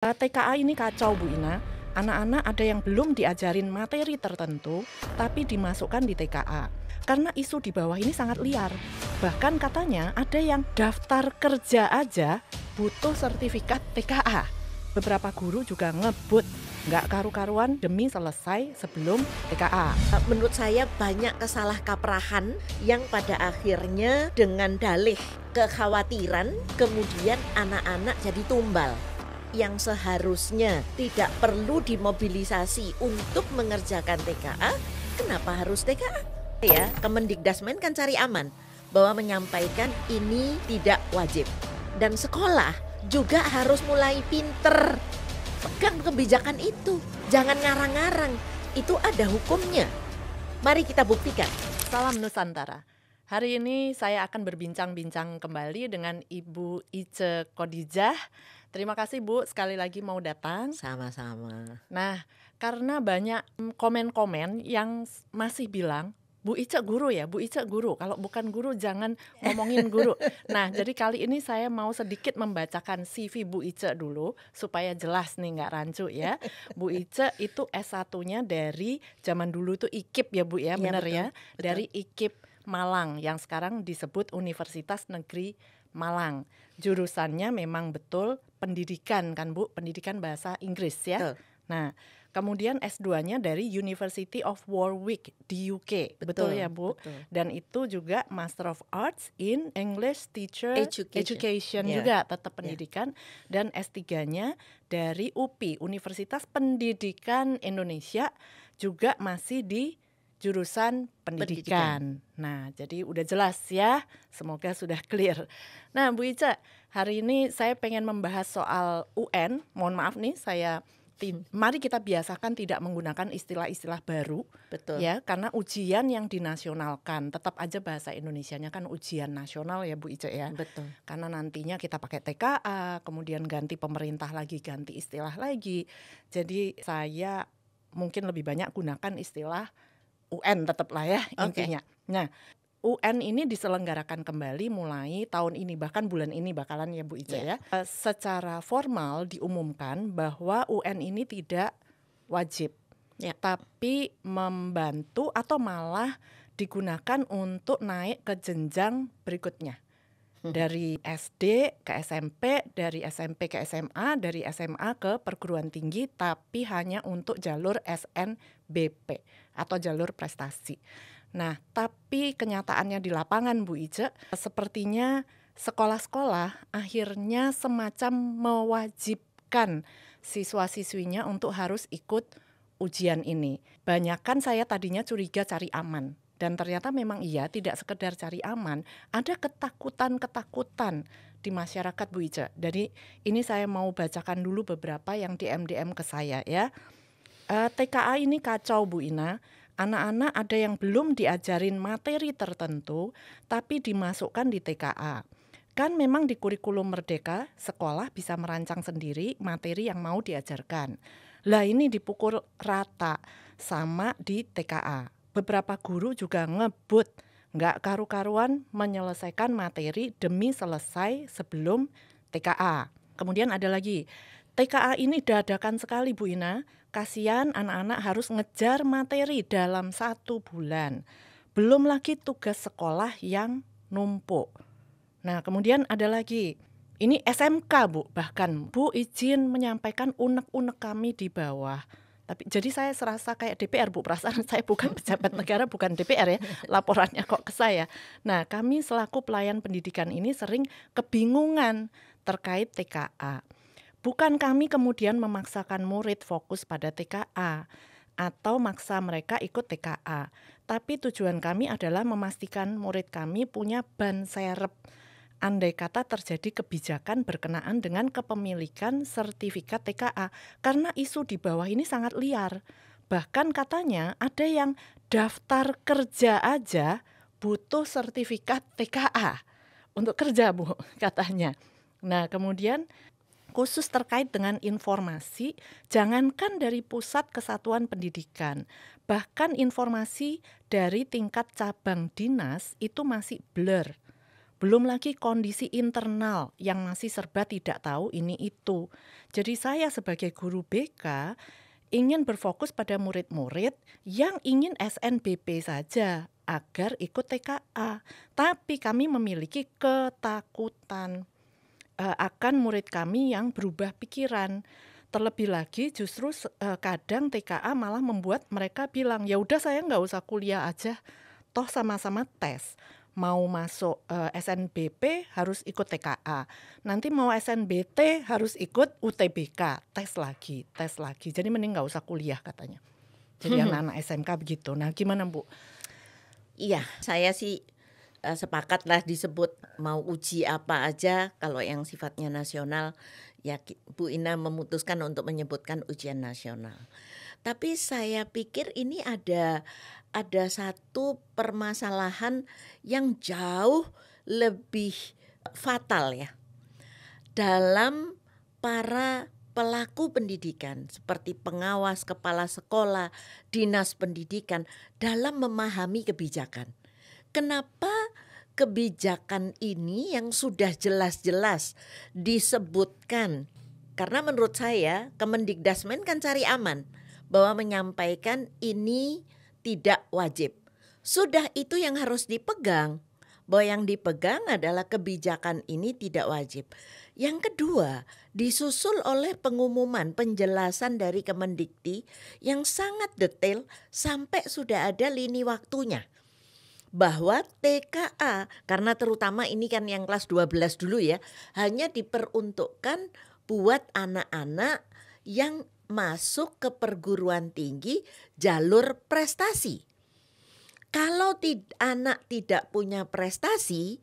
TKA ini kacau Bu Ina. Anak-anak ada yang belum diajarin materi tertentu, tapi dimasukkan di TKA. Karena isu di bawah ini sangat liar. Bahkan katanya ada yang daftar kerja aja butuh sertifikat TKA. Beberapa guru juga ngebut, nggak karu-karuan demi selesai sebelum TKA. Menurut saya banyak kesalahkaprahan yang pada akhirnya dengan dalih kekhawatiran kemudian anak-anak jadi tumbal yang seharusnya tidak perlu dimobilisasi untuk mengerjakan TKA. Kenapa harus TKA? Ya, Kemendikdasmen kan cari aman bahwa menyampaikan ini tidak wajib. Dan sekolah juga harus mulai pinter pegang kebijakan itu. Jangan ngarang-ngarang, itu ada hukumnya. Mari kita buktikan. Salam Nusantara. Hari ini saya akan berbincang-bincang kembali dengan Ibu Ice Khadijah. Terima kasih Bu, sekali lagi mau datang. Sama-sama. Nah, karena banyak komen-komen yang masih bilang, Bu Ice guru ya, Bu Ice guru. Kalau bukan guru jangan ngomongin guru. Nah, jadi kali ini saya mau sedikit membacakan CV Bu Ice dulu supaya jelas nih, nggak rancu ya. Bu Ice itu S1-nya dari zaman dulu itu IKIP ya Bu ya, benar betul, ya? betul. Dari IKIP Malang yang sekarang disebut Universitas Negeri Malang. Jurusannya memang betul pendidikan kan Bu, pendidikan bahasa Inggris ya. Betul. Nah, kemudian S2-nya dari University of Warwick di UK. Betul ya Bu? Betul. Dan itu juga Master of Arts in English Teacher Education Yeah. juga, tetap pendidikan. Dan S3-nya dari UPI, Universitas Pendidikan Indonesia, juga masih di jurusan pendidikan. Nah, jadi udah jelas ya. Semoga sudah clear. Nah, Bu Ice, hari ini saya pengen membahas soal UN. Mohon maaf nih, mari kita biasakan tidak menggunakan istilah-istilah baru. Betul. Ya, karena ujian yang dinasionalkan, tetap aja bahasa Indonesianya kan ujian nasional ya Bu Ice ya. Betul. Karena nantinya kita pakai TKA, kemudian ganti pemerintah lagi, ganti istilah lagi. Jadi saya mungkin lebih banyak gunakan istilah UN tetap lah ya intinya. Nah, UN ini diselenggarakan kembali mulai tahun ini, bahkan bulan ini bakalan ya Bu Ice ya. Secara formal diumumkan bahwa UN ini tidak wajib, tapi membantu atau malah digunakan untuk naik ke jenjang berikutnya. Dari SD ke SMP, dari SMP ke SMA, dari SMA ke perguruan tinggi, tapi hanya untuk jalur SNBP atau jalur prestasi. Nah, tapi kenyataannya di lapangan Bu Ice, sepertinya sekolah-sekolah akhirnya semacam mewajibkan siswa-siswinya untuk harus ikut ujian ini. Banyakan saya tadinya curiga cari aman. Dan ternyata memang iya, tidak sekedar cari aman, ada ketakutan-ketakutan di masyarakat Bu Ice. Jadi ini saya mau bacakan dulu beberapa yang DM ke saya ya. TKA ini kacau Bu Ina. Anak-anak ada yang belum diajarin materi tertentu, tapi dimasukkan di TKA. Kan memang di kurikulum Merdeka, sekolah bisa merancang sendiri materi yang mau diajarkan. Lah ini dipukul rata sama di TKA. Beberapa guru juga ngebut, nggak karu-karuan menyelesaikan materi demi selesai sebelum TKA. Kemudian ada lagi, TKA ini dadakan sekali Bu Ina, kasihan anak-anak harus ngejar materi dalam 1 bulan. Belum lagi tugas sekolah yang numpuk. Nah kemudian ada lagi, ini SMK Bu, bahkan Bu izin menyampaikan unek-unek kami di bawah. Tapi jadi saya serasa kayak DPR Bu, perasaan saya bukan pejabat negara, bukan DPR ya, laporannya kok ke saya. Nah kami selaku pelayan pendidikan ini sering kebingungan terkait TKA. Bukan kami kemudian memaksakan murid fokus pada TKA atau maksa mereka ikut TKA. Tapi tujuan kami adalah memastikan murid kami punya ban serep andai kata terjadi kebijakan berkenaan dengan kepemilikan sertifikat TKA. Karena isu di bawah ini sangat liar. Bahkan katanya ada yang daftar kerja aja butuh sertifikat TKA untuk kerja Bu, katanya. Nah kemudian khusus terkait dengan informasi, jangankan dari pusat kesatuan pendidikan, bahkan informasi dari tingkat cabang dinas itu masih blur. Belum lagi kondisi internal yang masih serba tidak tahu ini itu. Jadi saya sebagai guru BK ingin berfokus pada murid-murid yang ingin SNBP saja agar ikut TKA. Tapi kami memiliki ketakutan akan murid kami yang berubah pikiran. Terlebih lagi justru kadang TKA malah membuat mereka bilang, ya udah saya nggak usah kuliah aja, toh sama-sama tes. Mau masuk SNBP harus ikut TKA, nanti mau SNBT harus ikut UTBK, tes lagi. Jadi mending nggak usah kuliah katanya. Jadi anak-anak SMK begitu. Nah gimana Bu? Iya, saya sih sepakatlah disebut mau uji apa aja, kalau yang sifatnya nasional ya Bu Ina memutuskan untuk menyebutkan ujian nasional. Tapi saya pikir ini ada satu permasalahan yang jauh lebih fatal ya dalam para pelaku pendidikan seperti pengawas, kepala sekolah, dinas pendidikan dalam memahami kebijakan. Kenapa kebijakan ini yang sudah jelas-jelas disebutkan? Karena menurut saya Kemendikdasmen kan cari aman bahwa menyampaikan ini tidak wajib. Sudah itu yang harus dipegang, bahwa yang dipegang adalah kebijakan ini tidak wajib. Yang kedua, disusul oleh pengumuman penjelasan dari Kemendikti yang sangat detail sampai sudah ada lini waktunya. Bahwa TKA, karena terutama ini kan yang kelas 12 dulu ya, hanya diperuntukkan buat anak-anak yang masuk ke perguruan tinggi jalur prestasi. Kalau anak tidak punya prestasi,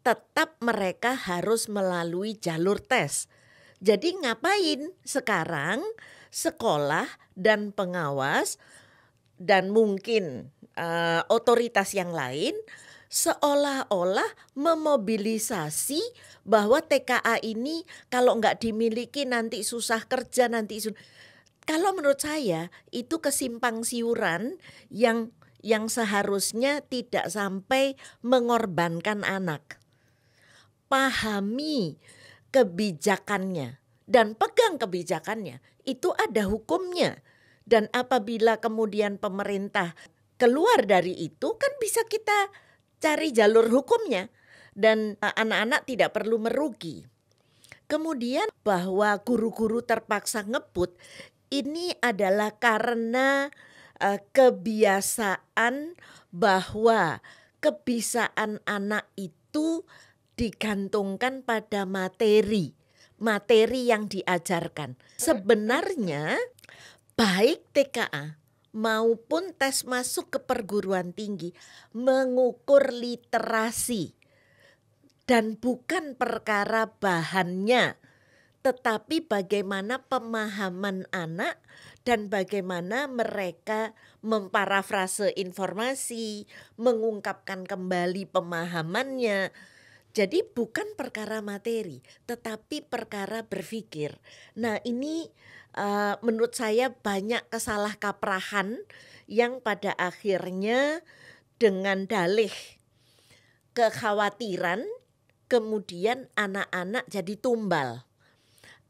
tetap mereka harus melalui jalur tes. Jadi ngapain sekarang sekolah dan pengawas dan mungkin otoritas yang lain seolah-olah memobilisasi bahwa TKA ini kalau nggak dimiliki nanti susah kerja, kalau menurut saya itu kesimpang siuran yang seharusnya tidak sampai mengorbankan anak. Pahami kebijakannya dan pegang kebijakannya, itu ada hukumnya. Dan apabila kemudian pemerintah keluar dari itu kan bisa kita cari jalur hukumnya dan anak-anak tidak perlu merugi. Kemudian bahwa guru-guru terpaksa ngebut ini adalah karena kebiasaan bahwa kebiasaan anak itu digantungkan pada materi yang diajarkan. Sebenarnya baik TKA maupun tes masuk ke perguruan tinggi mengukur literasi dan bukan perkara bahannya, tetapi bagaimana pemahaman anak dan bagaimana mereka memparafrase informasi, mengungkapkan kembali pemahamannya. Jadi bukan perkara materi, tetapi perkara berpikir. Nah ini menurut saya banyak kesalahkaprahan yang pada akhirnya dengan dalih kekhawatiran kemudian anak-anak jadi tumbal.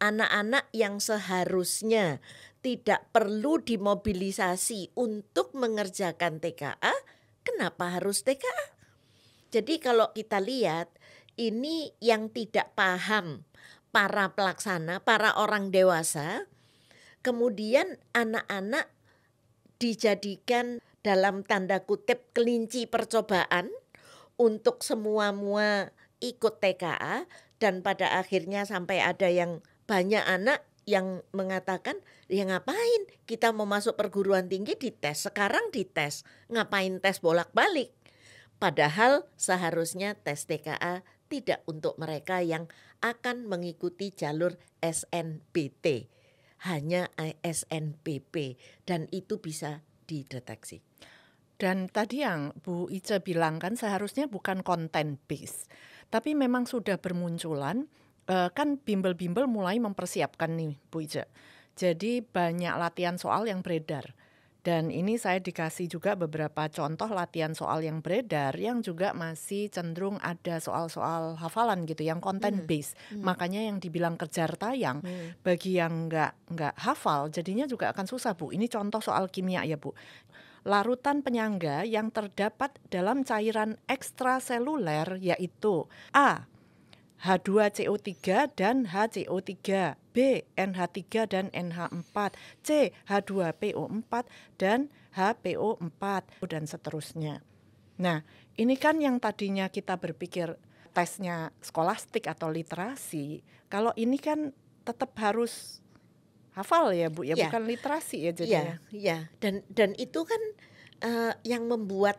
Anak-anak yang seharusnya tidak perlu dimobilisasi untuk mengerjakan TKA, kenapa harus TKA? Jadi kalau kita lihat ini yang tidak paham para pelaksana, para orang dewasa, kemudian anak-anak dijadikan dalam tanda kutip kelinci percobaan untuk semua-mua ikut TKA dan pada akhirnya sampai ada yang banyak anak yang mengatakan ya ngapain kita mau masuk perguruan tinggi dites, sekarang dites, ngapain tes bolak-balik. Padahal seharusnya tes TKA tidak untuk mereka yang akan mengikuti jalur SNBT, hanya SNBP dan itu bisa dideteksi. Dan tadi yang Bu Ica bilang kan seharusnya bukan content based, tapi memang sudah bermunculan kan bimbel-bimbel mulai mempersiapkan nih Bu Ica. Jadi banyak latihan soal yang beredar Dan ini saya dikasih juga beberapa contoh latihan soal yang beredar yang juga masih cenderung ada soal-soal hafalan gitu yang content based. Makanya yang dibilang kejar tayang bagi yang nggak hafal jadinya juga akan susah, Bu. Ini contoh soal kimia ya, Bu. Larutan penyangga yang terdapat dalam cairan ekstraseluler yaitu A. H2CO3 dan HCO3, B. NH3 dan NH4, C. H2PO4 dan HPO4, dan seterusnya. Nah, ini kan yang tadinya kita berpikir tesnya skolastik atau literasi, kalau ini kan tetap harus hafal ya, Bu, ya, bukan literasi ya jadinya. Ya. Dan itu kan yang membuat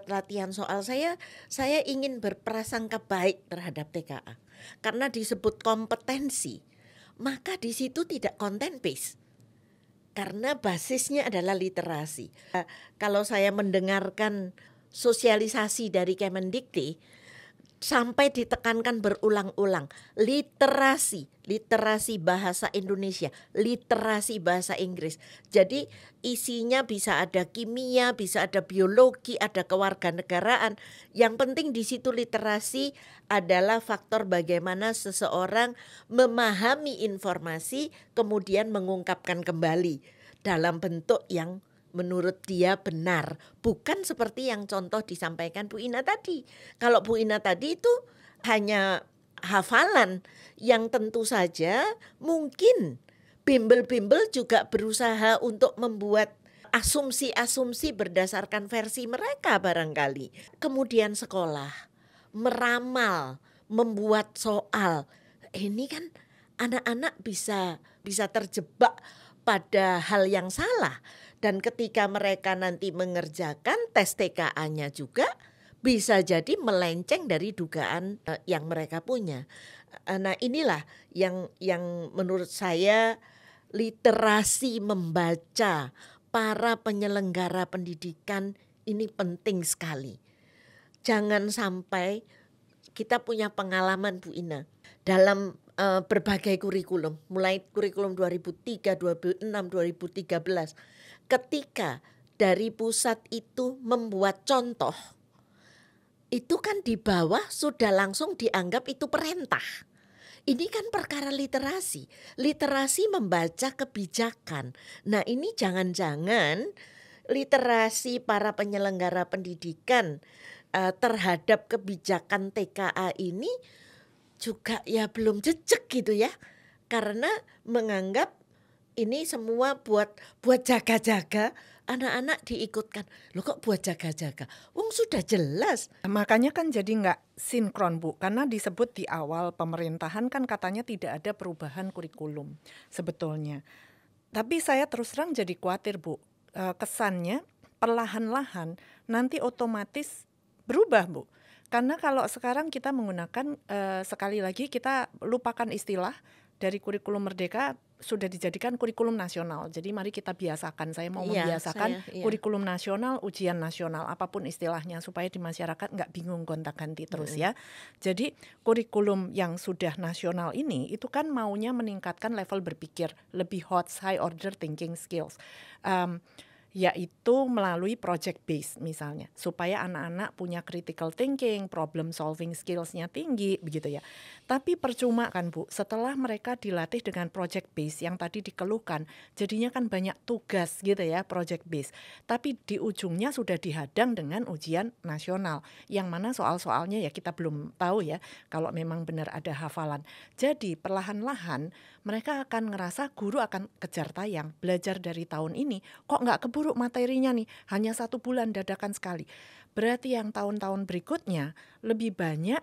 latihan soal saya ingin berprasangka baik terhadap TKA. Karena disebut kompetensi, maka di situ tidak content based. Karena basisnya adalah literasi. Kalau saya mendengarkan sosialisasi dari Kemendikti sampai ditekankan berulang-ulang, literasi bahasa Indonesia, literasi bahasa Inggris. Jadi isinya bisa ada kimia, bisa ada biologi, ada kewarganegaraan. Yang penting di situ literasi adalah faktor bagaimana seseorang memahami informasi kemudian mengungkapkan kembali dalam bentuk yang menurut dia benar, bukan seperti yang contoh disampaikan Bu Ina tadi. Kalau Bu Ina tadi itu hanya hafalan yang tentu saja mungkin bimbel-bimbel juga berusaha untuk membuat asumsi-asumsi berdasarkan versi mereka barangkali. Kemudian sekolah meramal, membuat soal. Ini kan anak-anak bisa terjebak pada hal yang salah. Dan ketika mereka nanti mengerjakan tes TKA-nya juga bisa jadi melenceng dari dugaan yang mereka punya. Nah, inilah yang menurut saya literasi membaca para penyelenggara pendidikan ini penting sekali. Jangan sampai kita punya pengalaman Bu Ina dalam berbagai kurikulum, mulai kurikulum 2003, 2006, 2013. Ketika dari pusat itu membuat contoh, itu kan di bawah sudah langsung dianggap itu perintah. Ini kan perkara literasi membaca kebijakan. Nah, ini jangan-jangan literasi para penyelenggara pendidikan terhadap kebijakan TKA ini juga ya belum jejak gitu ya. Karena menganggap ini semua buat jaga-jaga, anak-anak diikutkan. Loh kok buat jaga-jaga? Wong sudah jelas. Makanya kan jadi nggak sinkron, Bu. Karena disebut di awal pemerintahan kan katanya tidak ada perubahan kurikulum sebetulnya. Tapi saya terus terang jadi khawatir, Bu. Kesannya perlahan-lahan nanti otomatis berubah, Bu. Karena kalau sekarang kita menggunakan, sekali lagi kita lupakan istilah dari kurikulum Merdeka sudah dijadikan kurikulum nasional. Jadi mari kita biasakan. Saya mau membiasakan kurikulum nasional, ujian nasional, apapun istilahnya supaya di masyarakat nggak bingung gonta-ganti terus ya. Jadi kurikulum yang sudah nasional ini itu kan maunya meningkatkan level berpikir, lebih high order thinking skills. Yaitu melalui project based misalnya, supaya anak-anak punya critical thinking, problem solving skills-nya tinggi begitu ya. Tapi percuma kan Bu, setelah mereka dilatih dengan project based yang tadi dikeluhkan, jadinya kan banyak tugas gitu ya project based. Tapi di ujungnya sudah dihadang dengan ujian nasional, yang mana soal-soalnya ya kita belum tahu ya kalau memang benar ada hafalan. Jadi perlahan-lahan mereka akan ngerasa guru akan kejar tayang, belajar dari tahun ini kok nggak keburu materinya nih, hanya 1 bulan dadakan sekali. Berarti yang tahun-tahun berikutnya lebih banyak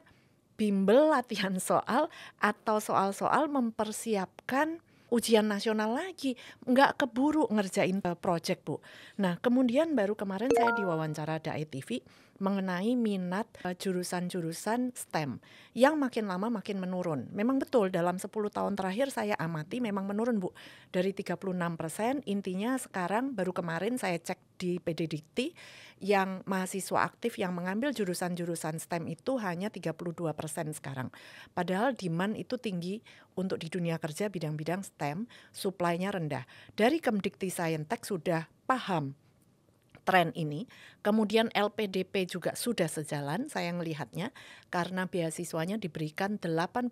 bimbel latihan soal atau soal-soal mempersiapkan ujian nasional lagi, nggak keburu ngerjain project Bu. Nah kemudian baru kemarin saya diwawancara Dai TV mengenai minat jurusan-jurusan STEM yang makin lama makin menurun. Memang betul dalam 10 tahun terakhir saya amati memang menurun, Bu. Dari 36%, intinya sekarang baru kemarin saya cek di PDDikti yang mahasiswa aktif yang mengambil jurusan-jurusan STEM itu hanya 32% sekarang. Padahal demand itu tinggi untuk di dunia kerja bidang-bidang STEM, supply-nya rendah. Dari Kemdikti Saintek sudah paham tren ini, kemudian LPDP juga sudah sejalan saya melihatnya karena beasiswanya diberikan 80%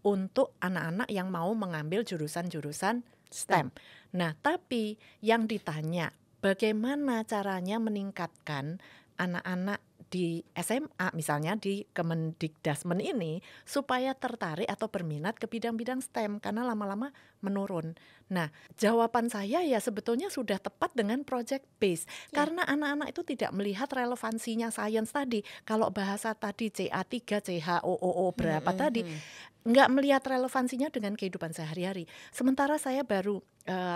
untuk anak-anak yang mau mengambil jurusan-jurusan STEM. Nah, tapi yang ditanya bagaimana caranya meningkatkan anak-anak di SMA misalnya di Kemendikdasmen ini supaya tertarik atau berminat ke bidang-bidang STEM karena lama-lama menurun. Nah, jawaban saya ya sebetulnya sudah tepat dengan project base karena anak-anak itu tidak melihat relevansinya sains tadi. Kalau bahasa tadi CA3, CHOOO berapa tadi nggak melihat relevansinya dengan kehidupan sehari-hari. Sementara saya baru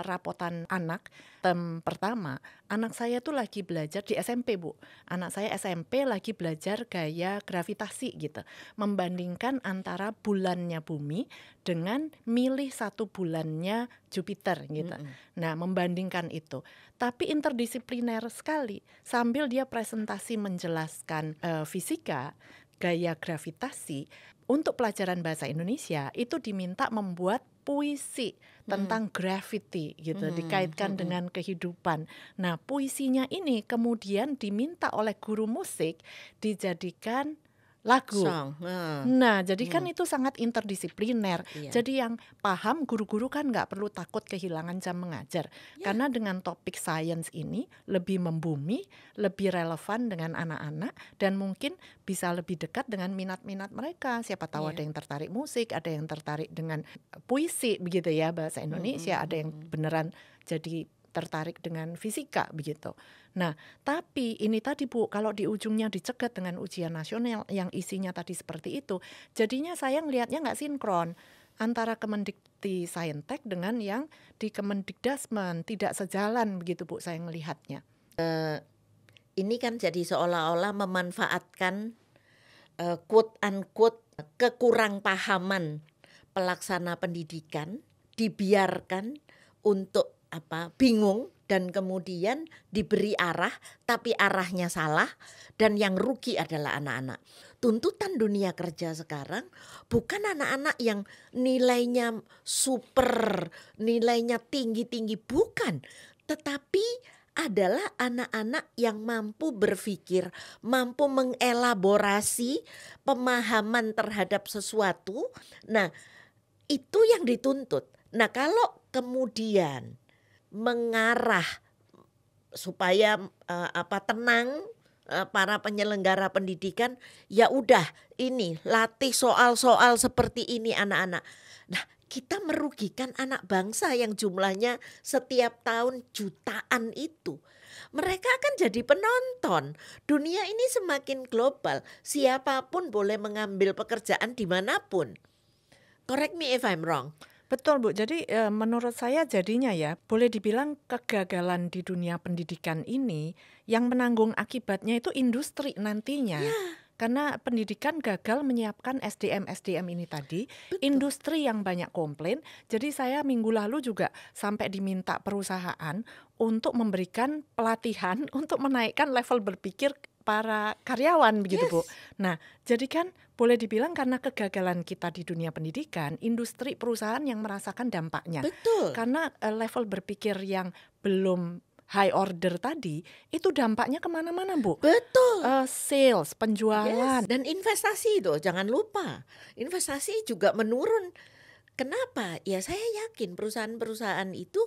rapotan anak term pertama, anak saya tuh lagi belajar di SMP, Bu. Anak saya SMP lagi belajar gaya gravitasi gitu. Membandingkan antara bulannya bumi dengan milih satu bulannya Jupiter gitu. Nah, membandingkan itu. Tapi interdisipliner sekali. Sambil dia presentasi menjelaskan fisika, gaya gravitasi, untuk pelajaran bahasa Indonesia itu diminta membuat puisi tentang gravity gitu, dikaitkan dengan kehidupan. Nah, puisinya ini kemudian diminta oleh guru musik dijadikan lagu. Nah, jadi kan itu sangat interdisipliner. Jadi yang paham guru-guru kan nggak perlu takut kehilangan jam mengajar. Karena dengan topik sains ini lebih membumi, lebih relevan dengan anak-anak dan mungkin bisa lebih dekat dengan minat-minat mereka. Siapa tahu ada yang tertarik musik, ada yang tertarik dengan puisi begitu ya bahasa Indonesia, ada yang beneran jadi tertarik dengan fisika begitu. Nah, tapi ini tadi Bu, kalau di ujungnya dicegat dengan ujian nasional yang isinya tadi seperti itu, jadinya saya ngelihatnya nggak sinkron antara Kemendikti Saintek dengan yang di Kemendikdasmen, tidak sejalan begitu Bu saya melihatnya. Ini kan jadi seolah-olah memanfaatkan quote unquote kekurangpahaman pelaksana pendidikan, dibiarkan untuk bingung dan kemudian diberi arah tapi arahnya salah dan yang rugi adalah anak-anak. Tuntutan dunia kerja sekarang bukan anak-anak yang nilainya super, nilainya tinggi-tinggi, bukan, tetapi adalah anak-anak yang mampu berpikir, mampu mengelaborasi pemahaman terhadap sesuatu. Nah, itu yang dituntut. Nah, kalau kemudian mengarah supaya tenang para penyelenggara pendidikan, ya udah ini latih soal-soal seperti ini anak-anak. Nah, kita merugikan anak bangsa yang jumlahnya setiap tahun jutaan itu. Mereka akan jadi penonton. Dunia ini semakin global. Siapapun boleh mengambil pekerjaan dimanapun. Correct me if I'm wrong. Betul Bu, jadi menurut saya jadinya ya boleh dibilang kegagalan di dunia pendidikan ini yang menanggung akibatnya itu industri nantinya. Karena pendidikan gagal menyiapkan SDM ini tadi. Betul. Industri yang banyak komplain. Jadi saya minggu lalu juga sampai diminta perusahaan untuk memberikan pelatihan untuk menaikkan level berpikir para karyawan begitu Bu. Nah, jadi kan boleh dibilang karena kegagalan kita di dunia pendidikan, industri perusahaan yang merasakan dampaknya. Betul. Karena level berpikir yang belum high order tadi, itu dampaknya kemana-mana Bu. Betul. Sales, penjualan. Dan investasi itu jangan lupa. Investasi juga menurun. Kenapa? Ya saya yakin perusahaan-perusahaan itu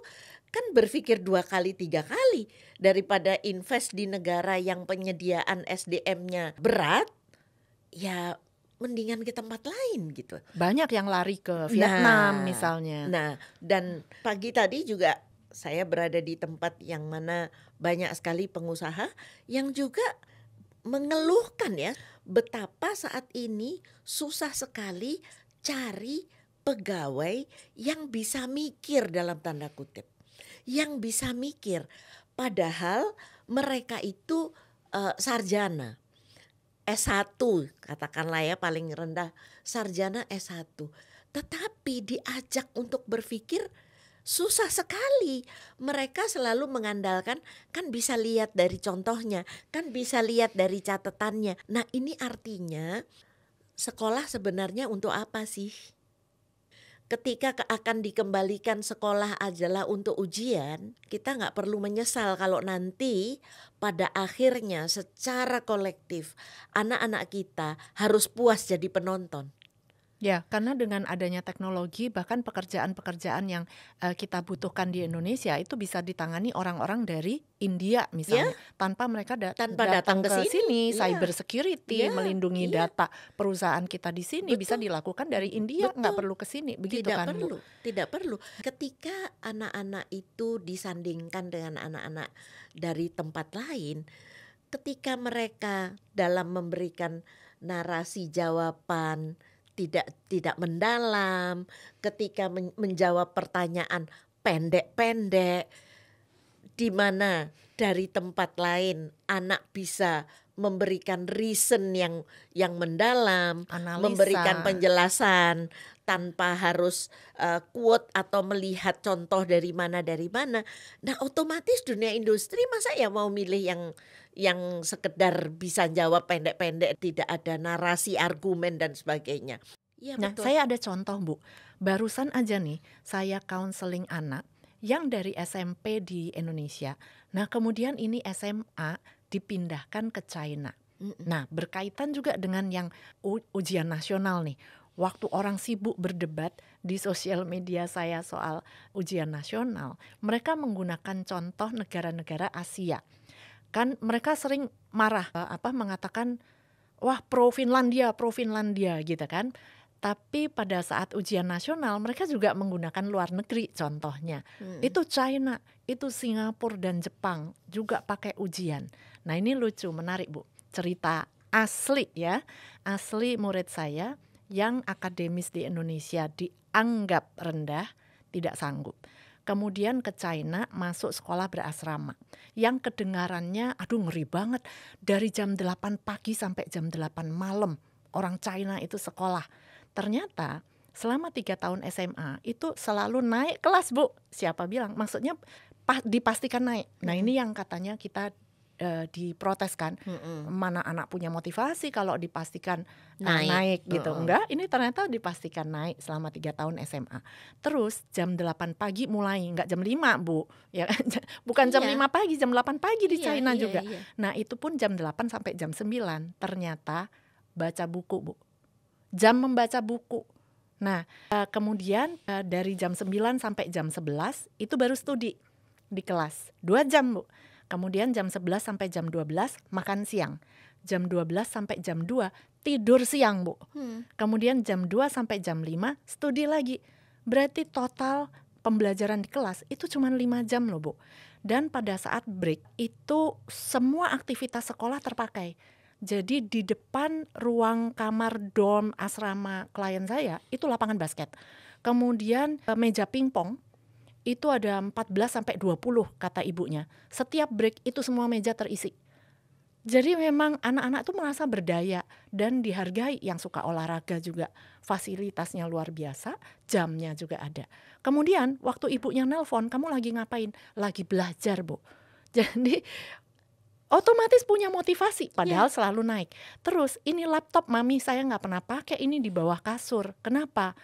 kan berpikir 2 kali 3 kali daripada invest di negara yang penyediaan SDM-nya berat, ya mendingan ke tempat lain gitu. Banyak yang lari ke Vietnam misalnya. Nah, dan pagi tadi juga saya berada di tempat yang mana banyak sekali pengusaha yang juga mengeluhkan ya betapa saat ini susah sekali cari pegawai yang bisa mikir dalam tanda kutip. Yang bisa mikir, padahal mereka itu sarjana S1 katakanlah ya, paling rendah sarjana S1. Tetapi diajak untuk berpikir susah sekali. Mereka selalu mengandalkan, kan bisa lihat dari contohnya, kan bisa lihat dari catatannya. Nah, ini artinya sekolah sebenarnya untuk apa sih? Ketika akan dikembalikan sekolah adalah untuk ujian, kita nggak perlu menyesal kalau nanti pada akhirnya secara kolektif anak-anak kita harus puas jadi penonton. Ya, karena dengan adanya teknologi, bahkan pekerjaan-pekerjaan yang kita butuhkan di Indonesia itu bisa ditangani orang-orang dari India misalnya, tanpa mereka Tanpa datang datang ke ke sini. sini, ya. Cyber security, Ya, melindungi iya. data perusahaan kita di sini bisa Betul. dilakukan dari India, nggak Betul. perlu ke sini, begitu Tidak kan Bu? perlu, tidak perlu. Ketika anak-anak itu disandingkan dengan anak-anak dari tempat lain, ketika mereka dalam memberikan narasi jawaban tidak mendalam, ketika menjawab pertanyaan pendek-pendek, di mana dari tempat lain anak bisa memberikan reason yang mendalam, Analisa. memberikan penjelasan tanpa harus quote atau melihat contoh dari mana. Nah, otomatis dunia industri masa ya mau milih yang sekedar bisa jawab pendek-pendek, tidak ada narasi, argumen dan sebagainya. Ya, Nah, betul. saya ada contoh Bu. Barusan aja nih saya counseling anak yang dari SMP di Indonesia. Nah, kemudian ini SMA dipindahkan ke China. Nah, berkaitan juga dengan yang ujian nasional nih. Waktu orang sibuk berdebat di sosial media saya soal ujian nasional, mereka menggunakan contoh negara-negara Asia. Kan mereka sering marah, mengatakan wah pro Finlandia gitu kan. Tapi pada saat ujian nasional mereka juga menggunakan luar negeri contohnya. Itu China, itu Singapura dan Jepang juga pakai ujian. Nah, ini lucu, menarik Bu. Cerita asli ya. Asli murid saya yang akademis di Indonesia dianggap rendah, tidak sanggup. Kemudian ke China masuk sekolah berasrama. Yang kedengarannya aduh ngeri banget. Dari jam 8 pagi sampai jam 8 malam orang China itu sekolah. Ternyata selama 3 tahun SMA itu selalu naik kelas Bu. Siapa bilang? Maksudnya dipastikan naik. Nah, ini yang katanya kita diproteskan. Mana anak punya motivasi kalau dipastikan naik gitu. Enggak, ini ternyata dipastikan naik selama 3 tahun SMA. Terus jam 8 pagi mulai, enggak jam 5 Bu ya, bukan jam 5 pagi, jam 8 pagi di China juga. Nah, itu pun jam 8 sampai jam 9 ternyata baca buku Bu, jam membaca buku. Nah, kemudian dari jam 9 sampai jam 11 itu baru studi di kelas 2 jam Bu. Kemudian jam 11 sampai jam 12 makan siang. Jam 12 sampai jam 2 tidur siang Bu. Kemudian jam 2 sampai jam 5 studi lagi. Berarti total pembelajaran di kelas itu cuma 5 jam loh Bu. Dan pada saat break itu semua aktivitas sekolah terpakai. Jadi di depan ruang kamar dorm asrama klien saya itu lapangan basket. Kemudian meja pingpong itu ada 14 sampai 20 kata ibunya. Setiap break itu semua meja terisi. Jadi memang anak-anak tuh merasa berdaya dan dihargai, yang suka olahraga juga. Fasilitasnya luar biasa, jamnya juga ada. Kemudian waktu ibunya nelpon, kamu lagi ngapain? Lagi belajar Bu. Jadi otomatis punya motivasi, padahal selalu naik. Terus ini laptop mami saya gak pernah pakai, ini di bawah kasur. Kenapa?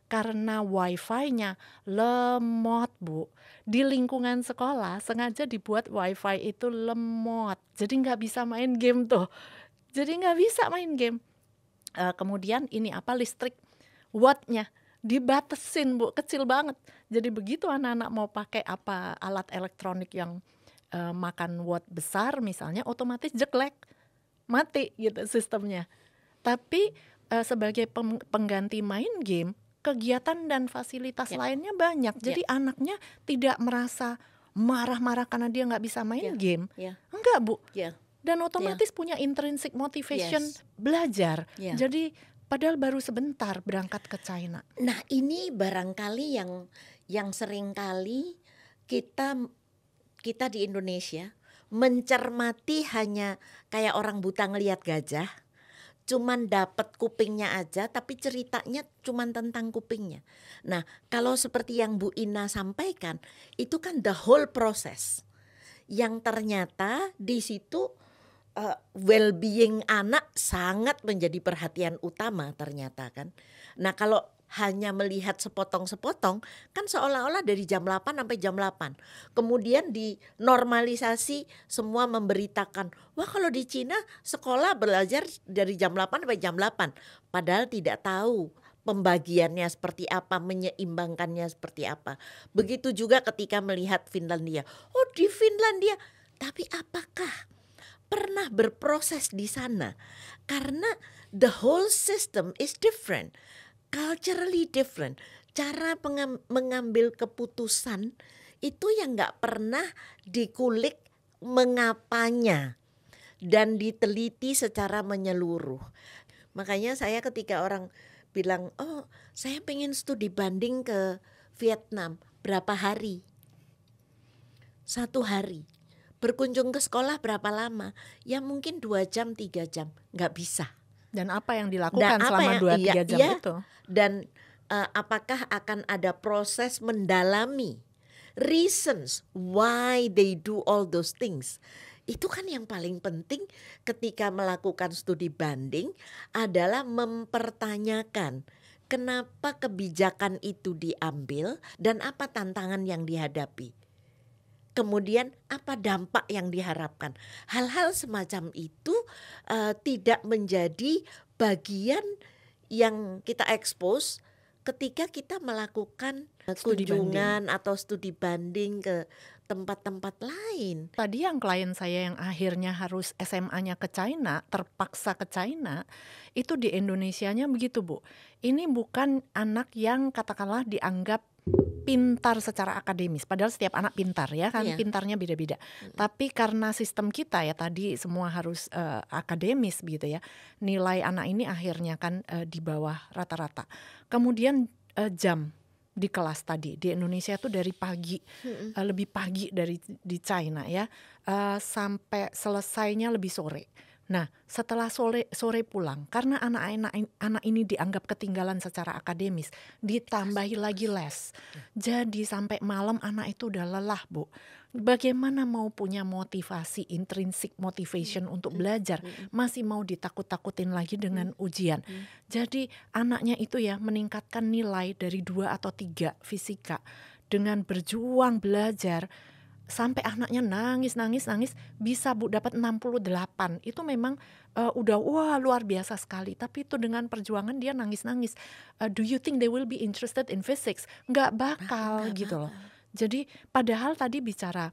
Karena wifi-nya lemot Bu. Di lingkungan sekolah sengaja dibuat wifi itu lemot. Jadi gak bisa main game tuh. Jadi gak bisa main game. Kemudian ini listrik wattnya dibatesin Bu, kecil banget. Jadi begitu anak-anak mau pakai alat elektronik yang makan watt besar misalnya, otomatis jeklek, mati gitu sistemnya. Tapi sebagai pengganti main game, kegiatan dan fasilitas lainnya banyak. Jadi anaknya tidak merasa marah-marah karena dia nggak bisa main game. Enggak Bu. Dan otomatis punya intrinsic motivation belajar. Jadi padahal baru sebentar berangkat ke China. Nah, ini barangkali yang seringkali kita di Indonesia mencermati hanya kayak orang buta ngelihat gajah, cuman dapat kupingnya aja tapi ceritanya cuman tentang kupingnya. Nah, kalau seperti yang Bu Ina sampaikan, itu kan the whole process yang ternyata di situ well-being anak sangat menjadi perhatian utama ternyata kan. Nah, kalau hanya melihat sepotong-sepotong kan seolah-olah dari jam 8 sampai jam 8. Kemudian dinormalisasi, semua memberitakan, wah kalau di Cina sekolah belajar dari jam 8 sampai jam 8. Padahal tidak tahu pembagiannya seperti apa, menyeimbangkannya seperti apa. Begitu juga ketika melihat Finlandia. Oh, di Finlandia, tapi apakah pernah berproses di sana? Karena the whole system is different, culturally different. Cara mengambil keputusan itu yang nggak pernah dikulik mengapanya dan diteliti secara menyeluruh. Makanya saya ketika orang bilang, oh saya pengen studi banding ke Vietnam, berapa hari? 1 hari. Berkunjung ke sekolah berapa lama? Ya mungkin 2 jam, 3 jam, nggak bisa. Dan apa yang dilakukan selama 2-3 jam itu? Dan apakah akan ada proses mendalami reasons why they do all those things? Itu kan yang paling penting ketika melakukan studi banding adalah mempertanyakan kenapa kebijakan itu diambil dan apa tantangan yang dihadapi. Kemudian apa dampak yang diharapkan. Hal-hal semacam itu tidak menjadi bagian yang kita expose ketika kita melakukan kunjungan atau studi banding ke tempat-tempat lain. Tadi yang klien saya yang akhirnya harus SMA-nya ke China, terpaksa ke China, itu di Indonesianya begitu Bu. Ini bukan anak yang katakanlah dianggap pintar secara akademis, padahal setiap anak pintar ya kan, pintarnya beda-beda. Tapi karena sistem kita ya tadi semua harus akademis begitu ya, nilai anak ini akhirnya kan di bawah rata-rata. Kemudian jam di kelas tadi di Indonesia tuh dari pagi, lebih pagi dari di China ya, sampai selesainya lebih sore. Nah, setelah sore pulang, karena anak ini dianggap ketinggalan secara akademis, ditambahi lagi les. Jadi sampai malam anak itu udah lelah, Bu. Bagaimana mau punya motivasi, intrinsic motivation untuk belajar, masih mau ditakut-takutin lagi dengan ujian. Jadi anaknya itu ya meningkatkan nilai dari 2 atau 3 fisika dengan berjuang belajar. Sampai anaknya nangis bisa Bu dapat 68. Itu memang udah wah luar biasa sekali. Tapi itu dengan perjuangan dia nangis. Do you think they will be interested in physics? Nggak bakal gitu loh. Jadi padahal tadi bicara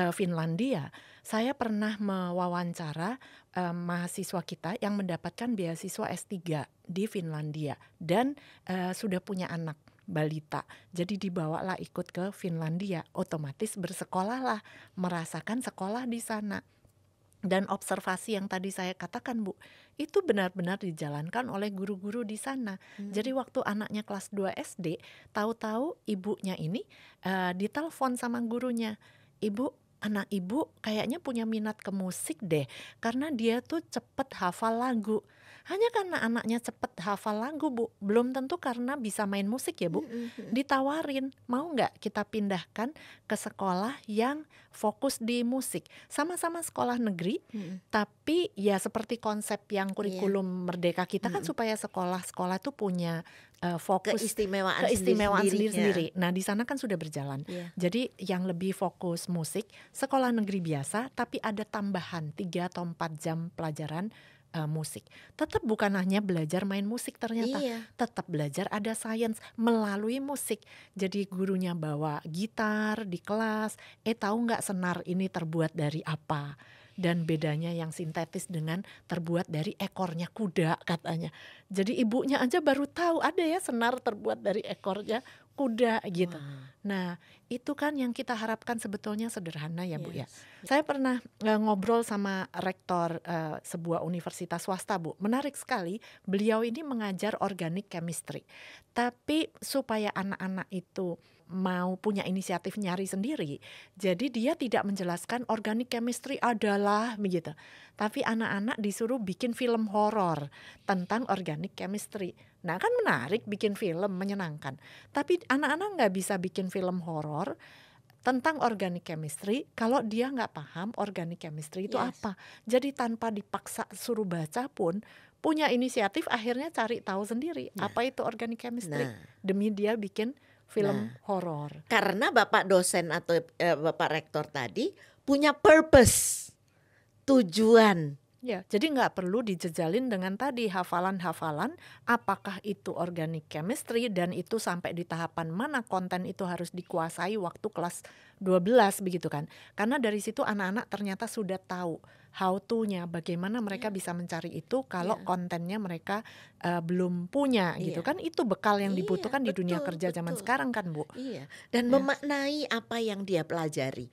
Finlandia, saya pernah mewawancara mahasiswa kita yang mendapatkan beasiswa S3 di Finlandia dan sudah punya anak balita. Jadi dibawalah ikut ke Finlandia, otomatis bersekolahlah, merasakan sekolah di sana. Dan observasi yang tadi saya katakan Bu, itu benar-benar dijalankan oleh guru-guru di sana. Jadi waktu anaknya kelas 2 SD, tahu-tahu ibunya ini ditelepon sama gurunya. Ibu, anak ibu kayaknya punya minat ke musik deh, karena dia tuh cepet hafal lagu. Hanya karena anaknya cepet hafal lagu Bu, belum tentu karena bisa main musik ya Bu. Ditawarin, mau gak kita pindahkan ke sekolah yang fokus di musik. Sama-sama sekolah negeri, tapi ya seperti konsep yang kurikulum merdeka kita kan supaya sekolah-sekolah itu punya fokus keistimewaan sendiri-sendiri. Nah di sana kan sudah berjalan. Jadi yang lebih fokus musik, sekolah negeri biasa, tapi ada tambahan 3 atau 4 jam pelajaran musik. Tetap bukan hanya belajar main musik ternyata, tetap belajar ada sains melalui musik. Jadi gurunya bawa gitar di kelas, tahu nggak senar ini terbuat dari apa? Dan bedanya yang sintetis dengan terbuat dari ekornya kuda katanya. Jadi ibunya aja baru tahu ada ya senar terbuat dari ekornya kuda gitu. Nah itu kan yang kita harapkan sebetulnya sederhana ya Bu ya. Saya pernah ngobrol sama rektor sebuah universitas swasta Bu. Menarik sekali, beliau ini mengajar organic chemistry. Tapi supaya anak-anak itu mau punya inisiatif nyari sendiri. Jadi dia tidak menjelaskan organic chemistry adalah begitu. Tapi anak-anak disuruh bikin film horor tentang organic chemistry. Nah kan menarik bikin film, menyenangkan. Tapi anak-anak nggak bisa bikin film horor tentang organic chemistry kalau dia nggak paham organic chemistry itu apa. Jadi tanpa dipaksa suruh baca pun punya inisiatif, akhirnya cari tahu sendiri apa itu organic chemistry. Demi dia bikin film horor. Karena Bapak dosen atau Bapak rektor tadi punya purpose, tujuan. Ya, jadi nggak perlu dijejalin dengan tadi hafalan-hafalan apakah itu organic chemistry dan itu sampai di tahapan mana konten itu harus dikuasai waktu kelas 12 begitu kan. Karena dari situ anak-anak ternyata sudah tahu how to-nya, bagaimana mereka bisa mencari itu kalau kontennya mereka belum punya gitu kan. Itu bekal yang dibutuhkan di dunia kerja zaman sekarang kan, Bu. Iya. Dan memaknai apa yang dia pelajari.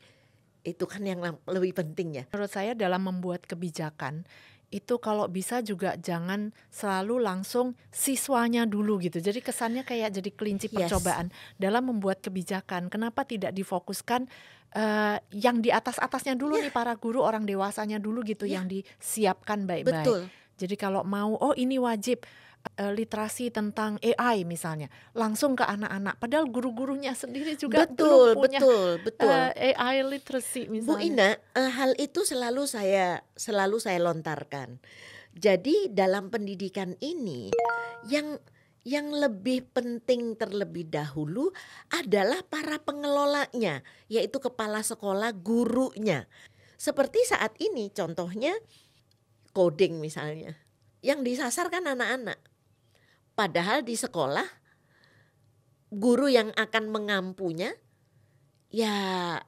Itu kan yang lebih penting ya. Menurut saya dalam membuat kebijakan itu kalau bisa juga jangan selalu langsung siswanya dulu gitu. Jadi kesannya kayak jadi kelinci percobaan dalam membuat kebijakan. Kenapa tidak difokuskan yang di atas-atasnya dulu nih, para guru, orang dewasanya dulu gitu yang disiapkan baik-baik. Betul. Jadi kalau mau ini wajib literasi tentang AI misalnya, langsung ke anak-anak. Padahal guru-gurunya sendiri juga belum punya AI literacy misalnya. Bu Ina, hal itu selalu saya lontarkan. Jadi dalam pendidikan ini yang lebih penting terlebih dahulu adalah para pengelolanya, yaitu kepala sekolah, gurunya. Seperti saat ini contohnya coding misalnya, yang disasar kan anak-anak. Padahal di sekolah guru yang akan mengampunya ya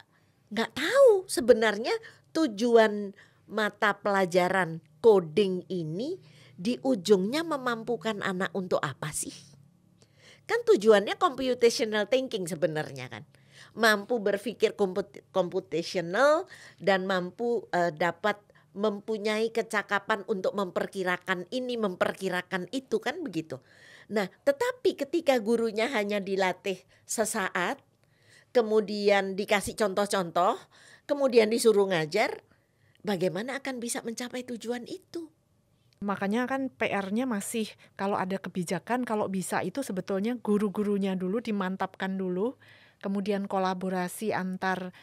nggak tahu sebenarnya tujuan mata pelajaran coding ini di ujungnya memampukan anak untuk apa sih? Kan tujuannya computational thinking sebenarnya kan. Mampu berpikir computational dan mampu dapat mempunyai kecakapan untuk memperkirakan ini, memperkirakan itu kan begitu. Nah, tetapi ketika gurunya hanya dilatih sesaat, kemudian dikasih contoh-contoh, kemudian disuruh ngajar, bagaimana akan bisa mencapai tujuan itu? Makanya kan PR-nya masih kalau ada kebijakan, kalau bisa itu sebetulnya guru-gurunya dulu dimantapkan dulu, kemudian kolaborasi antar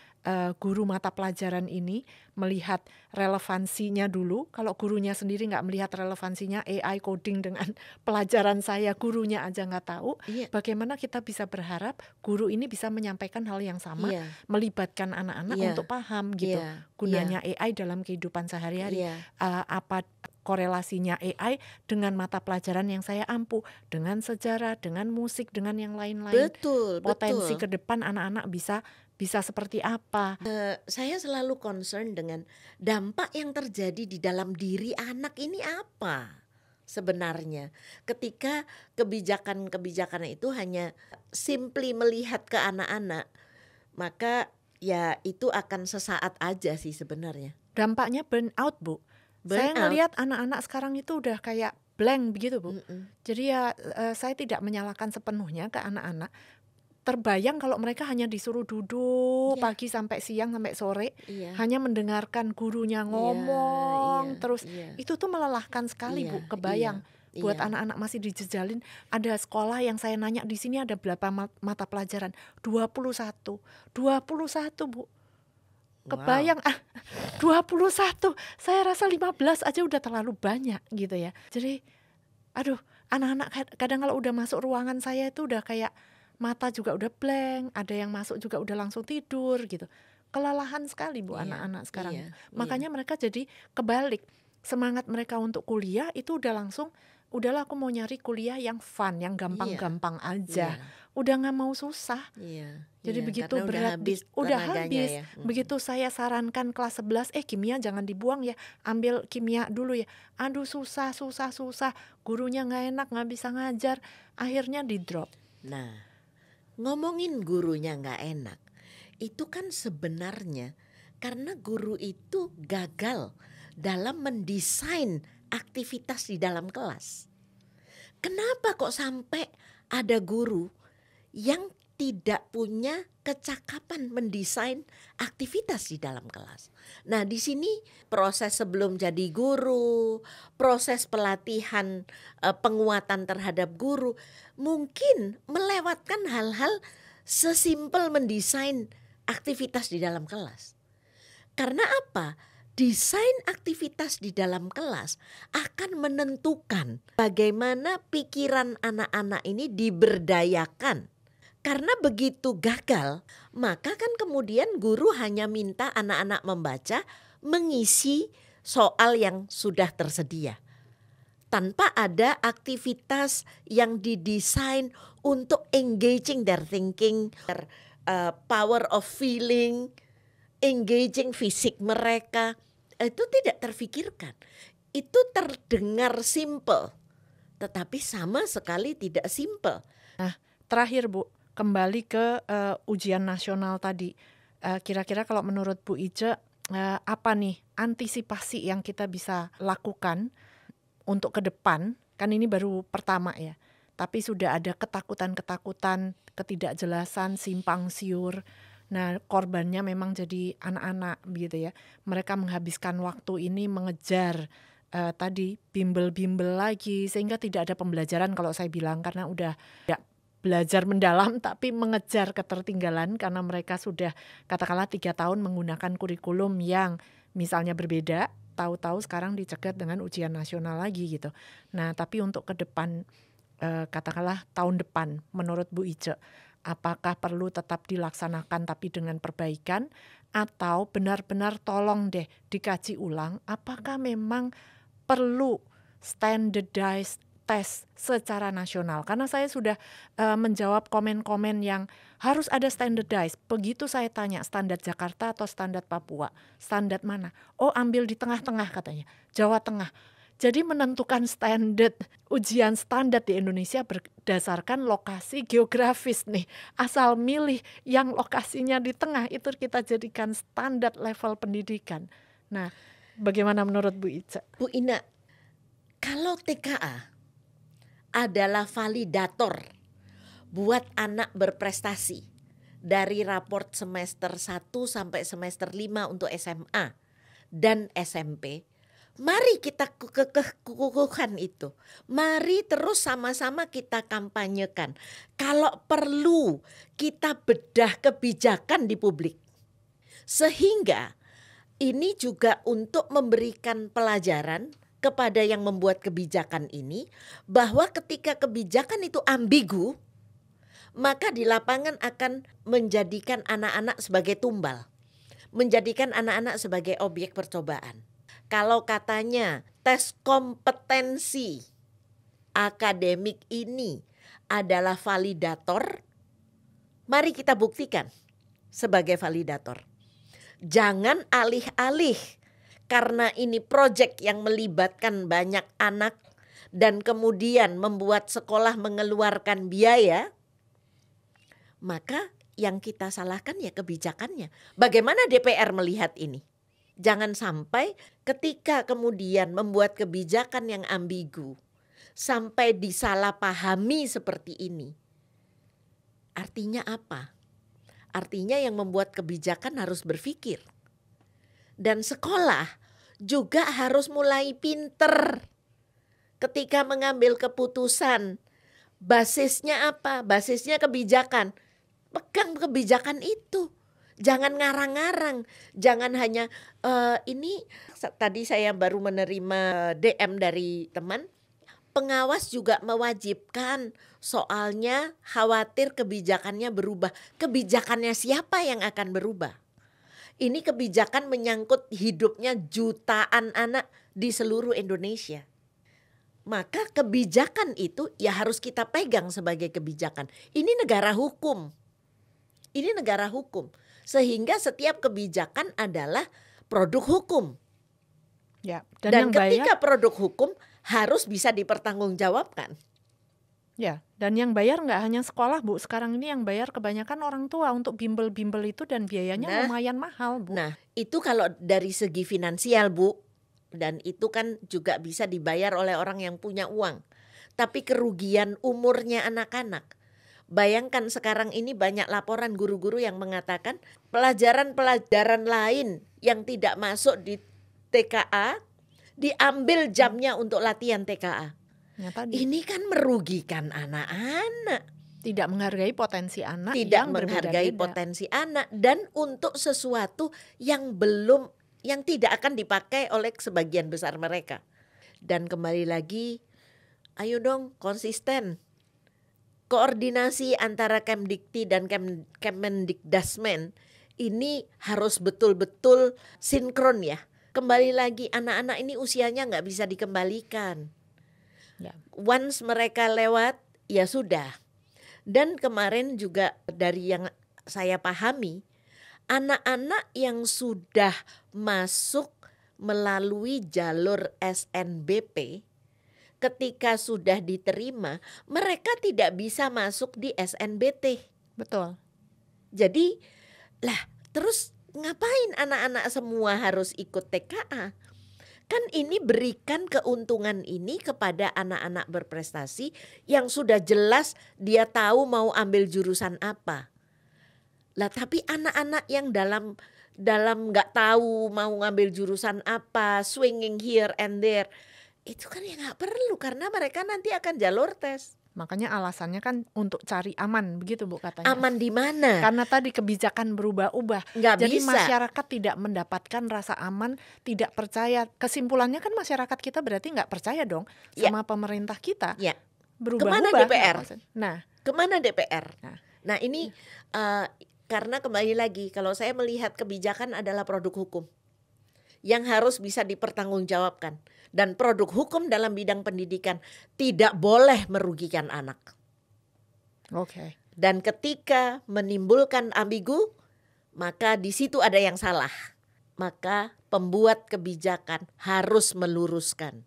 guru mata pelajaran ini melihat relevansinya dulu. Kalau gurunya sendiri nggak melihat relevansinya AI coding dengan pelajaran saya, gurunya aja nggak tahu, bagaimana kita bisa berharap guru ini bisa menyampaikan hal yang sama, melibatkan anak-anak untuk paham gitu gunanya AI dalam kehidupan sehari-hari. Apa korelasinya AI dengan mata pelajaran yang saya ampu, dengan sejarah, dengan musik, dengan yang lain-lain. Potensi ke depan anak-anak bisa seperti apa? Saya selalu concern dengan dampak yang terjadi di dalam diri anak ini apa sebenarnya. Ketika kebijakan-kebijakan itu hanya simply melihat ke anak-anak, maka ya itu akan sesaat aja sih sebenarnya. Dampaknya burnout, Bu. Saya ngelihat anak-anak sekarang itu udah kayak blank begitu, Bu. Jadi ya saya tidak menyalahkan sepenuhnya ke anak-anak. Terbayang kalau mereka hanya disuruh duduk pagi sampai siang sampai sore, hanya mendengarkan gurunya ngomong terus, itu tuh melelahkan sekali, Bu. Kebayang buat anak-anak masih dijejalin. Ada sekolah yang saya nanya di sini ada berapa mata pelajaran? 21, Bu. Kebayang 21, saya rasa 15 aja udah terlalu banyak gitu ya. Jadi aduh, anak-anak kadang kalau udah masuk ruangan saya itu udah kayak mata juga udah blank, ada yang masuk juga udah langsung tidur gitu. Kelelahan sekali, Bu, anak-anak sekarang. Makanya mereka jadi kebalik. Semangat mereka untuk kuliah itu udah langsung, udahlah aku mau nyari kuliah yang fun, yang gampang-gampang aja. Udah gak mau susah. Jadi begitu berat, udah habis. Begitu saya sarankan kelas 11, kimia jangan dibuang ya, ambil kimia dulu ya. Aduh susah. Gurunya gak enak, gak bisa ngajar. Akhirnya di drop. Nah, ngomongin gurunya gak enak, itu kan sebenarnya karena guru itu gagal dalam mendesain aktivitas di dalam kelas. Kenapa kok sampai ada guru yang tidak punya kecakapan mendesain aktivitas di dalam kelas. Nah, di sini proses sebelum jadi guru, proses pelatihan, penguatan terhadap guru, mungkin melewatkan hal-hal sesimpel mendesain aktivitas di dalam kelas. Karena apa? Desain aktivitas di dalam kelas akan menentukan bagaimana pikiran anak-anak ini diberdayakan. Karena begitu gagal, maka kan kemudian guru hanya minta anak-anak membaca, mengisi soal yang sudah tersedia. Tanpa ada aktivitas yang didesain untuk engaging their thinking, power of feeling, engaging fisik mereka. Itu tidak terfikirkan. Itu terdengar simple, tetapi sama sekali tidak simple. Nah, terakhir Bu, kembali ke ujian nasional tadi. Kira-kira kalau menurut Bu Ice, apa nih antisipasi yang kita bisa lakukan untuk ke depan? Kan ini baru pertama ya, tapi sudah ada ketakutan-ketakutan, ketidakjelasan, simpang siur. Nah, korbannya memang jadi anak-anak begitu ya. Mereka menghabiskan waktu ini mengejar tadi bimbel-bimbel lagi, sehingga tidak ada pembelajaran kalau saya bilang, karena udah tidak belajar mendalam tapi mengejar ketertinggalan karena mereka sudah katakanlah 3 tahun menggunakan kurikulum yang misalnya berbeda, tahu-tahu sekarang dicegat dengan ujian nasional lagi gitu. Nah, tapi untuk ke depan, katakanlah tahun depan, menurut Bu Ice, apakah perlu tetap dilaksanakan tapi dengan perbaikan, atau benar-benar tolong deh dikaji ulang apakah memang perlu standardized test secara nasional? Karena saya sudah menjawab komen-komen yang harus ada standardized. Begitu saya tanya standar Jakarta atau standar Papua, standar mana? Oh, ambil di tengah-tengah katanya, Jawa Tengah. Jadi menentukan ujian standar di Indonesia berdasarkan lokasi geografis nih. Asal milih yang lokasinya di tengah itu kita jadikan standar level pendidikan. Nah, bagaimana menurut Bu Ica? Bu Ina, kalau TKA adalah validator buat anak berprestasi dari raport semester 1 sampai semester 5 untuk SMA dan SMP, mari kita kekukuhkan itu. Mari terus sama-sama kita kampanyekan. Kalau perlu kita bedah kebijakan di publik. Sehingga ini juga untuk memberikan pelajaran kepada yang membuat kebijakan ini, bahwa ketika kebijakan itu ambigu, maka di lapangan akan menjadikan anak-anak sebagai tumbal. Menjadikan anak-anak sebagai objek percobaan. Kalau katanya tes kompetensi akademik ini adalah validator, mari kita buktikan sebagai validator. Jangan alih-alih karena ini proyek yang melibatkan banyak anak dan kemudian membuat sekolah mengeluarkan biaya, maka yang kita salahkan ya kebijakannya. Bagaimana DPR melihat ini? Jangan sampai ketika kemudian membuat kebijakan yang ambigu sampai disalahpahami seperti ini. Artinya apa? Artinya yang membuat kebijakan harus berpikir. Dan sekolah juga harus mulai pinter ketika mengambil keputusan. Basisnya apa? Basisnya kebijakan. Pegang kebijakan itu. Jangan ngarang-ngarang, jangan hanya ini tadi saya baru menerima DM dari teman, pengawas juga mewajibkan, soalnya khawatir kebijakannya berubah. Kebijakannya siapa yang akan berubah? Ini kebijakan menyangkut hidupnya jutaan anak di seluruh Indonesia. Maka kebijakan itu ya harus kita pegang sebagai kebijakan. Ini negara hukum. Ini negara hukum. Sehingga setiap kebijakan adalah produk hukum. Ya, dan ketika produk hukum harus bisa dipertanggungjawabkan. Ya, dan yang bayar nggak hanya sekolah, Bu. Sekarang ini yang bayar kebanyakan orang tua untuk bimbel-bimbel itu, dan biayanya lumayan mahal, Bu. Nah, itu kalau dari segi finansial, Bu. Dan itu kan juga bisa dibayar oleh orang yang punya uang. Tapi kerugian umurnya anak-anak. Bayangkan sekarang ini banyak laporan guru-guru yang mengatakan pelajaran-pelajaran lain yang tidak masuk di TKA diambil jamnya untuk latihan TKA. Ya, tadi. Ini kan merugikan anak-anak. Tidak menghargai potensi anak, Tidak yang menghargai berbeda-beda. potensi anak, dan untuk sesuatu yang tidak akan dipakai oleh sebagian besar mereka. Dan kembali lagi, ayo dong konsisten. Koordinasi antara Kemdikti dan Kemendikdasmen ini harus betul-betul sinkron ya. Kembali lagi, anak-anak ini usianya nggak bisa dikembalikan. Ya. Once mereka lewat, ya sudah. Dan kemarin juga dari yang saya pahami, anak-anak yang sudah masuk melalui jalur SNBP, ketika sudah diterima, mereka tidak bisa masuk di SNBT. Betul. Jadi, terus ngapain anak-anak semua harus ikut TKA? Kan ini berikan keuntungan ini kepada anak-anak berprestasi yang sudah jelas dia tahu mau ambil jurusan apa. Tapi anak-anak yang dalam nggak tahu mau ngambil jurusan apa, swinging here and there, itu kan ya nggak perlu karena mereka nanti akan jalur tes. Makanya alasannya kan untuk cari aman, begitu Bu katanya. Aman di mana? Karena tadi kebijakan berubah-ubah. Nggak Jadi bisa. masyarakat tidak mendapatkan rasa aman, tidak percaya. Kesimpulannya kan masyarakat kita berarti nggak percaya dong sama pemerintah kita. Ya. Berubah-ubah. Kemana DPR? Kemana DPR? Nah ini karena kembali lagi, kalau saya melihat kebijakan adalah produk hukum yang harus bisa dipertanggungjawabkan. Dan produk hukum dalam bidang pendidikan tidak boleh merugikan anak. Oke. Dan ketika menimbulkan ambigu, maka di situ ada yang salah. Maka pembuat kebijakan harus meluruskan.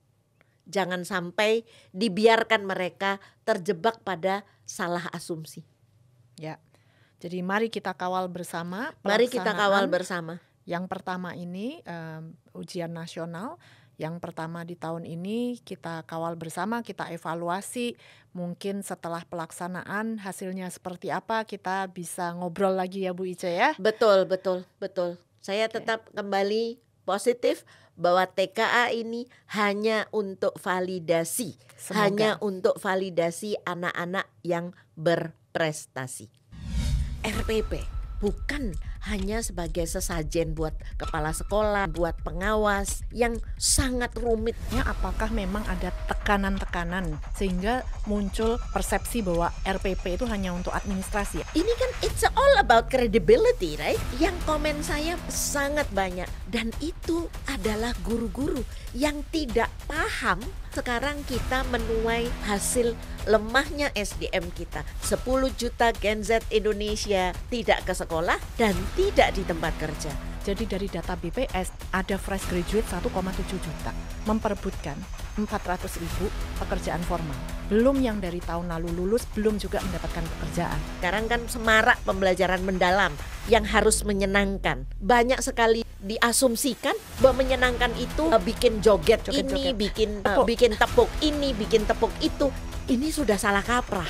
Jangan sampai dibiarkan mereka terjebak pada salah asumsi. Ya. Jadi mari kita kawal bersama. Mari kita kawal bersama. Yang pertama ini ujian nasional. Yang pertama di tahun ini kita kawal bersama, kita evaluasi. Mungkin setelah pelaksanaan hasilnya seperti apa, kita bisa ngobrol lagi ya Bu Ice ya. Betul. Saya tetap kembali positif bahwa TKA ini hanya untuk validasi. Semoga. Hanya untuk validasi anak-anak yang berprestasi. RPP bukan hanya sebagai sesajen buat kepala sekolah, buat pengawas yang sangat rumit. Apakah memang ada tekanan-tekanan sehingga muncul persepsi bahwa RPP itu hanya untuk administrasi? Ini kan it's all about credibility, right? Yang komen saya sangat banyak dan itu adalah guru-guru yang tidak paham sekarang kita menuai hasil lemahnya SDM kita. 10 juta Gen Z Indonesia tidak ke sekolah dan tidak di tempat kerja. Jadi dari data BPS ada fresh graduate 1,7 juta memperebutkan 400.000 pekerjaan formal. Belum yang dari tahun lalu lulus, belum juga mendapatkan pekerjaan. Sekarang kan semarak pembelajaran mendalam yang harus menyenangkan. Banyak sekali diasumsikan bahwa menyenangkan itu bikin joget ini, bikin tepuk ini, bikin tepuk itu. Ini sudah salah kaprah.